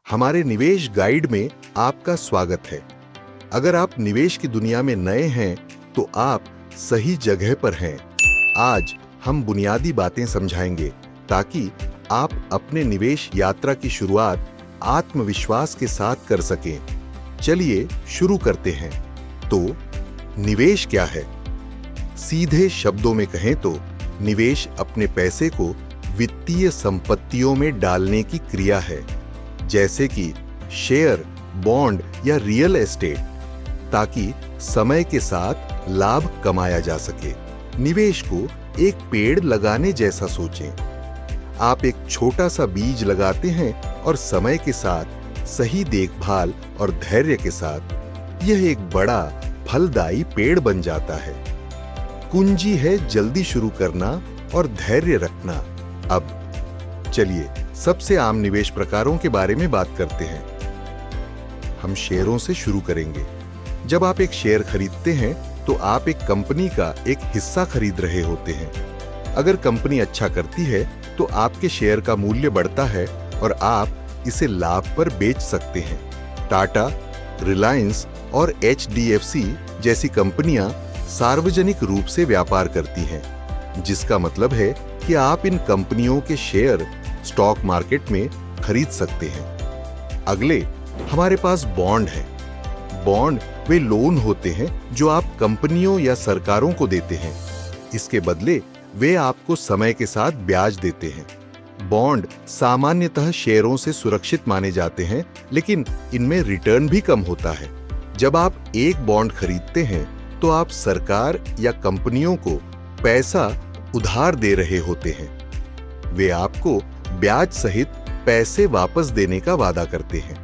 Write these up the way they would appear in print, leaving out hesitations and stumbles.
हमारे निवेश गाइड में आपका स्वागत है। अगर आप निवेश की दुनिया में नए हैं तो आप सही जगह पर हैं। आज हम बुनियादी बातें समझाएंगे ताकि आप अपने निवेश यात्रा की शुरुआत आत्मविश्वास के साथ कर सकें। चलिए शुरू करते हैं। तो निवेश क्या है? सीधे शब्दों में कहें तो निवेश अपने पैसे को वित्तीय संपत्तियों में डालने की क्रिया है, जैसे कि शेयर, बॉन्ड या रियल एस्टेट, ताकि समय के साथ लाभ कमाया जा सके। निवेश को एक पेड़ लगाने जैसा सोचें। आप एक छोटा सा बीज लगाते हैं और समय के साथ सही देखभाल और धैर्य के साथ यह एक बड़ा फलदायी पेड़ बन जाता है। कुंजी है जल्दी शुरू करना और धैर्य रखना। अब चलिए सबसे आम निवेश प्रकारों के बारे में बात करते हैं। हम शेयरों से शुरू करेंगे। जब आप एक शेयर खरीदते हैं तो आप एक कंपनी का एक हिस्सा खरीद रहे होते हैं। अगर कंपनी अच्छा करती है तो आपके शेयर का मूल्य बढ़ता है और आप इसे लाभ पर बेच सकते हैं। टाटा, रिलायंस और HDFC जैसी कंपनियां सार्वजनिक रूप से व्यापार करती हैं, जिसका मतलब है कि आप इन कंपनियों के शेयर स्टॉक मार्केट में खरीद सकते हैं। अगले हमारे पास बॉन्ड है। बॉन्ड वे लोन होते हैं जो आप कंपनियों या सरकारों को देते हैं। इसके बदले वे आपको समय के साथ ब्याज देते हैं। बॉन्ड सामान्यतः शेयरों से सुरक्षित माने जाते हैं, लेकिन इनमें रिटर्न भी कम होता है। जब आप एक बॉन्ड खरीदते हैं तो आप सरकार या कंपनियों को पैसा उधार दे रहे होते हैं। वे आपको ब्याज सहित पैसे वापस देने का वादा करते हैं।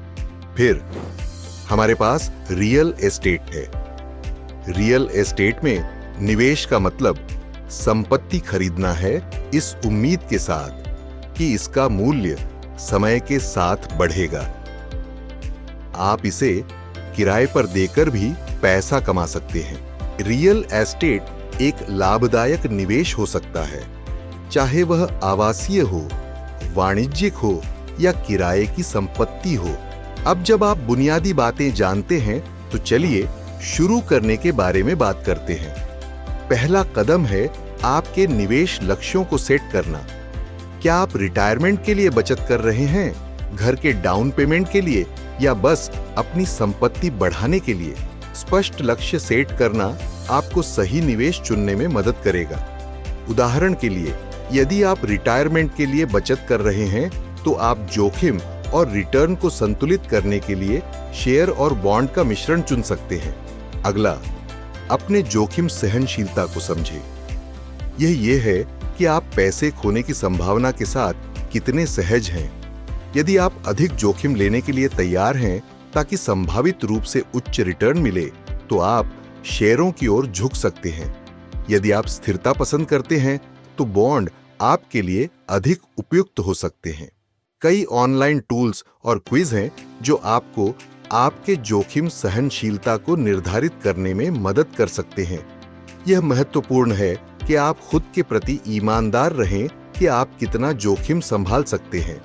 फिर हमारे पास रियल एस्टेट है। रियल एस्टेट में निवेश का मतलब संपत्ति खरीदना है इस उम्मीद के साथ कि इसका मूल्य समय के साथ बढ़ेगा। आप इसे किराए पर देकर भी पैसा कमा सकते हैं। रियल एस्टेट एक लाभदायक निवेश हो सकता है, चाहे वह आवासीय हो, वाणिज्यिक हो या किराए की संपत्ति हो। अब जब आप बुनियादी बातें जानते हैं तो चलिए शुरू करने के बारे में बात करते हैं। पहला कदम है आपके निवेश लक्ष्यों को सेट करना। क्या आप रिटायरमेंट के लिए बचत कर रहे हैं, घर के डाउन पेमेंट के लिए या बस अपनी संपत्ति बढ़ाने के लिए? स्पष्ट लक्ष्य सेट करना आपको सही निवेश चुनने में मदद करेगा। उदाहरण के लिए, यदि आप रिटायरमेंट के लिए बचत कर रहे हैं तो आप जोखिम और रिटर्न को संतुलित करने के लिए शेयर और बॉन्ड का मिश्रण चुन सकते हैं। अगला, अपने जोखिम सहनशीलता को समझें। यह है कि आप पैसे खोने की संभावना के साथ कितने सहज हैं। यदि आप अधिक जोखिम लेने के लिए तैयार हैं ताकि संभावित रूप से उच्च रिटर्न मिले, तो आप शेयरों की ओर झुक सकते हैं। यदि आप स्थिरता पसंद करते हैं तो बॉन्ड आपके लिए अधिक उपयुक्त हो सकते हैं। कई ऑनलाइन टूल्स और क्विज हैं जो आपको आपके जोखिम सहनशीलता को निर्धारित करने में मदद कर सकते हैं। यह महत्वपूर्ण है कि आप खुद के प्रति ईमानदार रहें कि आप कितना जोखिम संभाल सकते हैं।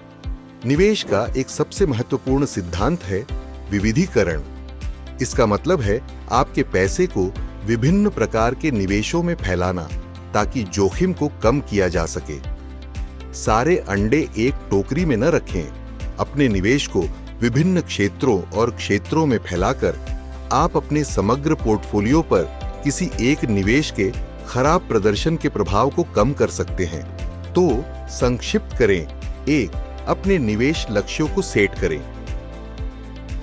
निवेश का एक सबसे महत्वपूर्ण सिद्धांत है विविधीकरण। इसका मतलब है आपके पैसे को विभिन्न प्रकार के निवेशों में फैलाना ताकि जोखिम को कम किया जा सके। सारे अंडे एक टोकरी में न रखें। अपने निवेश को विभिन्न क्षेत्रों में फैलाकर आप अपने समग्र पोर्टफोलियो पर किसी एक निवेश के खराब प्रदर्शन के प्रभाव को कम कर सकते हैं। तो संक्षिप्त करें, 1. अपने निवेश लक्ष्यों को सेट करें।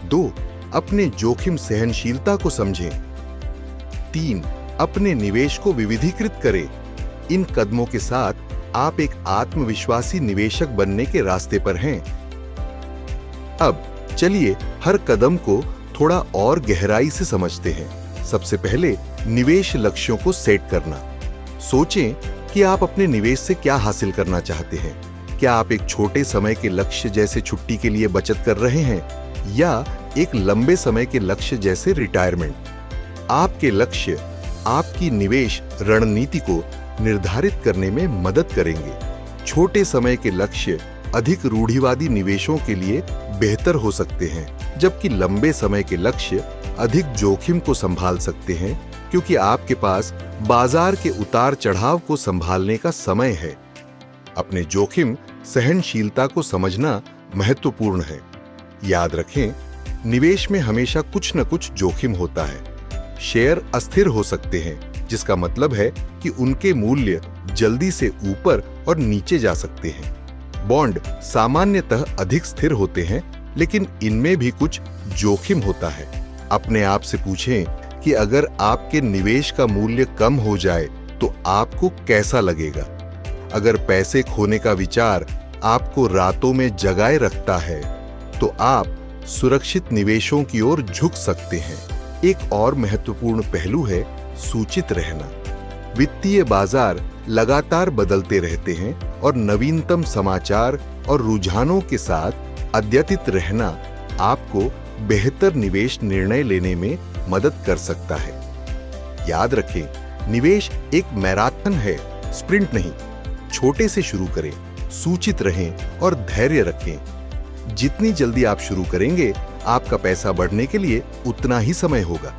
2. अपने जोखिम सहनशीलता को समझें। 3. अपने निवेश को विविधीकृत करें। इन कदमों के साथ आप एक आत्मविश्वासी निवेशक बनने के रास्ते पर हैं। अब चलिए हर कदम को थोड़ा और गहराई से समझते हैं। सबसे पहले निवेश लक्ष्यों को सेट करना। सोचें कि आप अपने निवेश से क्या हासिल करना चाहते हैं। क्या आप एक छोटे समय के लक्ष्य जैसे छुट्टी के लिए बचत कर रहे हैं या एक लंबे समय के लक्ष्य जैसे रिटायरमेंट? आपके लक्ष्य आपकी निवेश रणनीति को निर्धारित करने में मदद करेंगे। छोटे समय के लक्ष्य अधिक रूढ़िवादी निवेशों के लिए बेहतर हो सकते हैं, जबकि लंबे समय के लक्ष्य अधिक जोखिम को संभाल सकते हैं, क्योंकि आपके पास बाजार के उतार चढ़ाव को संभालने का समय है। अपने जोखिम सहनशीलता को समझना महत्वपूर्ण है। याद रखें, निवेश में हमेशा कुछ न कुछ जोखिम होता है। शेयर अस्थिर हो सकते हैं, जिसका मतलब है कि उनके मूल्य जल्दी से ऊपर और नीचे जा सकते हैं। बॉन्ड सामान्यतः अधिक स्थिर होते हैं, लेकिन इनमें भी कुछ जोखिम होता है। अपने आप से पूछें कि अगर आपके निवेश का मूल्य कम हो जाए तो आपको कैसा लगेगा? अगर पैसे खोने का विचार आपको रातों में जगाए रखता है, तो आप सुरक्षित निवेशों की ओर झुक सकते हैं। एक और महत्वपूर्ण पहलू है सूचित रहना। वित्तीय बाजार लगातार बदलते रहते हैं और नवीनतम समाचार और रुझानों के साथ अद्यतित रहना आपको बेहतर निवेश निर्णय लेने में मदद कर सकता है। याद रखें, निवेश एक मैराथन है, स्प्रिंट नहीं। छोटे से शुरू करें, सूचित रहें और धैर्य रखें। जितनी जल्दी आप शुरू करेंगे, आपका पैसा बढ़ने के लिए उतना ही समय होगा।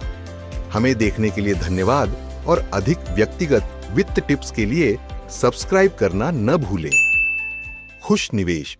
हमें देखने के लिए धन्यवाद और अधिक व्यक्तिगत वित्त टिप्स के लिए सब्सक्राइब करना न भूलें। खुश निवेश।